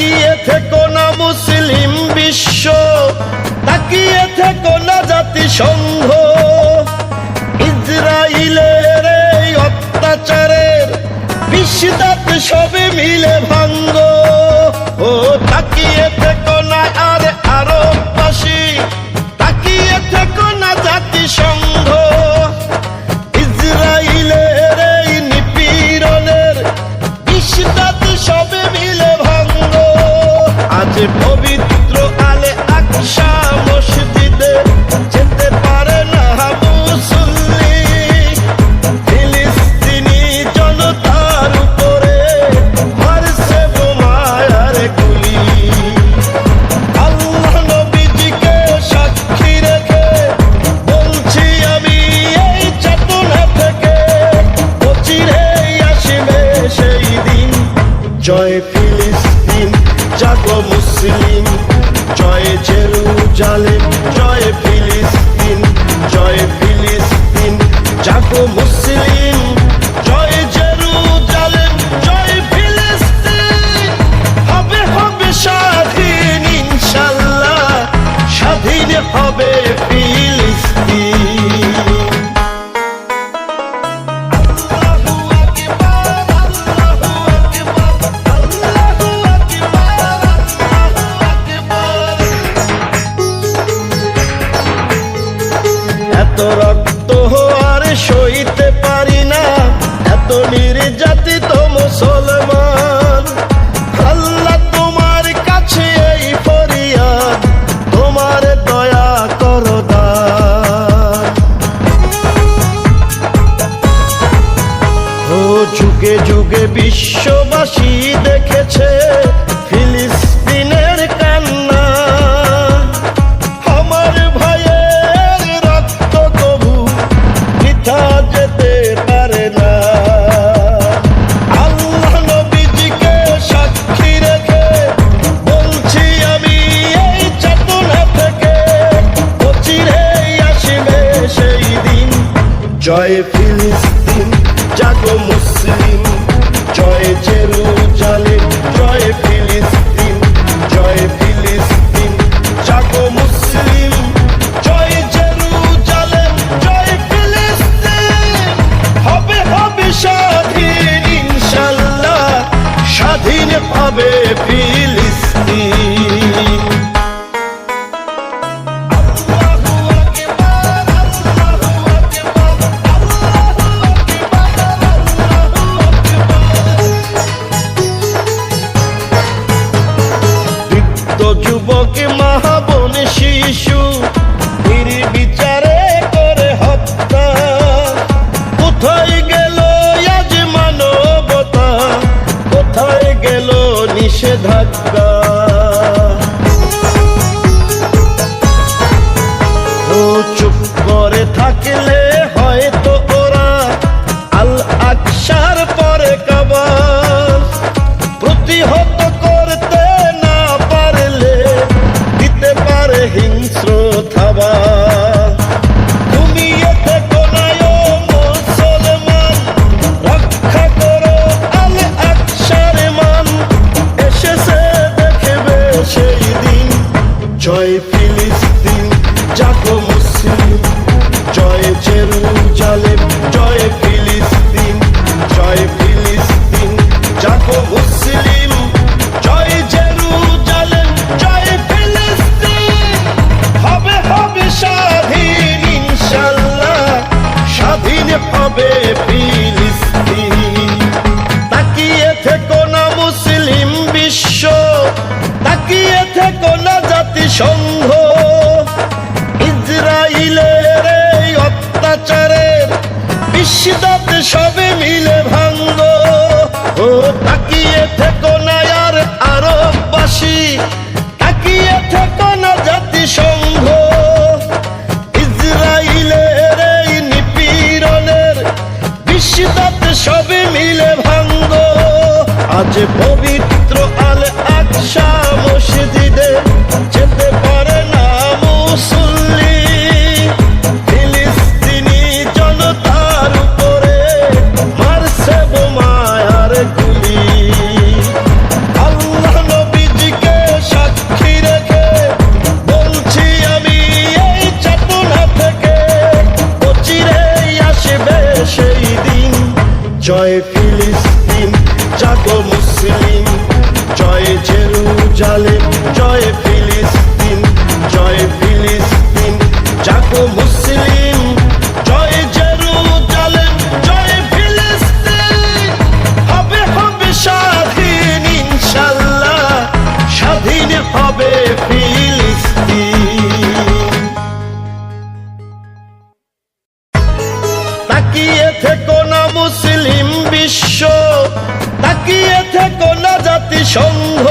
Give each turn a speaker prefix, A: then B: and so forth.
A: তাকিয়ে থেকো না মুসলিম বিশ্ব, তাকিয়ে থেকো না জাতিসংঘ, ইসরাইলের এই অত্যাচারের বিশ্বদাত সবে মিলে ভাঙ্গ। ও তাকিয়ে থেকো না আর আরববাসী, তাকিয়ে থেকো না জাতিসংঘ, ইসরাইলের এই নিপীড়নের বিশ্বদাত সবে মিলে ভাঙ্গ। আজ পবিত্র আলে আকসা মসজিদে যেতে পারে না মুসল্লি, ফিলিস্তিনি জনতার উপরে মারছে বোমার গুলি। আল্লাহ নবীজিকে সাক্ষী রেখে বলছি আমি এই চেতনা থেকে, অচিরেই আসবে সেই দিন। জয় ফিলিস্তিন জাগো মুসলিম, জয় জেরুজালেম, জয় ফিলিস্তিন, জয় ফিলিস্তিন জাগো মুসলিম, জয় জেরুজালেম, জয় ফিলিস্তিন। হবে হবে স্বাধীন ইনশাল্লাহ, স্বাধীন হবে ফিলিস্তিন। এত রক্ত আর সইতে পারি না, এত নির্যাতিত মুসলমান। আল্লাহ তোমার কাছে এই ফরিয়াদ, তোমার দয়া করো দান। ও যুগে যুগে বিশ্ববাসী দেখেছে ফিলিস্তিনের কান্না, আমার ভাইয়ের রক্ত তবু বৃথা যেতে পারে না। আল্লাহ নবীজিকে সাক্ষী রেখে বলছি আমি এই চেতনা থেকে, অচিরেই আসবে সেই দিন। জয় ফিলিস্তিন জাগো মুসলিম, জয় জেরুজালেম, জয় ফিলিস্তিন, জয় ফিলিস্তিন জাগো মুসলিম, জয় জেরুজালেম, জয় ফিলিস্তিন। হবে হবে স্বাধীন ইনশাল্লাহ, স্বাধীন হবে ফিলিস্তিন। যুবক মা বোন শিশু নির্বিচারে করে হত্যা, কোথায় গেল আজ মানবতা, কোথায় গেল নিষেধাজ্ঞা। ও চুপ করে থাকলে হয়তো ওরা আল আকসার পরে কাবা প্রতিহত করতে না পারলে দিতে পারে হিংস্র থাবা। তুমি এতে কোনায় মুসলমান, রক্ষা করো আল আকসার মান, এসেছে দেখবে সেই দিন। জয় ফিলিস্তিন জাগো মুসলিম, জয় জেরুজালেম, জয় ফিলিস্তিন, জয় ফিলিস্তিন জাগো মুসলিম, জয় জেরুজালেম, জয় ফিলিস্তিন। হবে হবে স্বাধীন ইনশাল্লাহ, স্বাধীন হবে ফিলিস্তিন। তাকিয়ে থেকো না মুসলিম বিশ্ব, তাকিয়ে থেকো না জাতিসংঘ, ইসরাইলের এই অত্যাচারের বিশ্বদাত সবে মিলে ভাঙ্গ। ও তাকিয়ে থেকো না আর আরববাসী, তাকিয়ে থেকো না জাতিসংঘ, ইসরাইলের এই নিপীড়নের বিশ্বদাত সবে মিলে ভাঙ্গ। আজ পবিত্র আল আকসা মসজিদে যেতে পারে না মুসল্লি, ফিলিস্তিনি জনতার উপরে মারছে বোমার গুলি। আল্লাহ নবী জয় ফিলিস্তিন জাগো মুসলিম, জয় জেরুজালেম জয় ফিলিস্তিন, জয় ফিলিস্তিন জাগো মুসলিম, জয় জেরুজালেম জয় ফিলিস্তিন। হবে হবে স্বাধীন ইনশাল্লাহ, স্বাধীন হবে ফিলিস্তিন। তাকিয়ে থেকো না মুসলিম বিশ্ব, তাকিয়ে থেকো না জাতিসংঘ,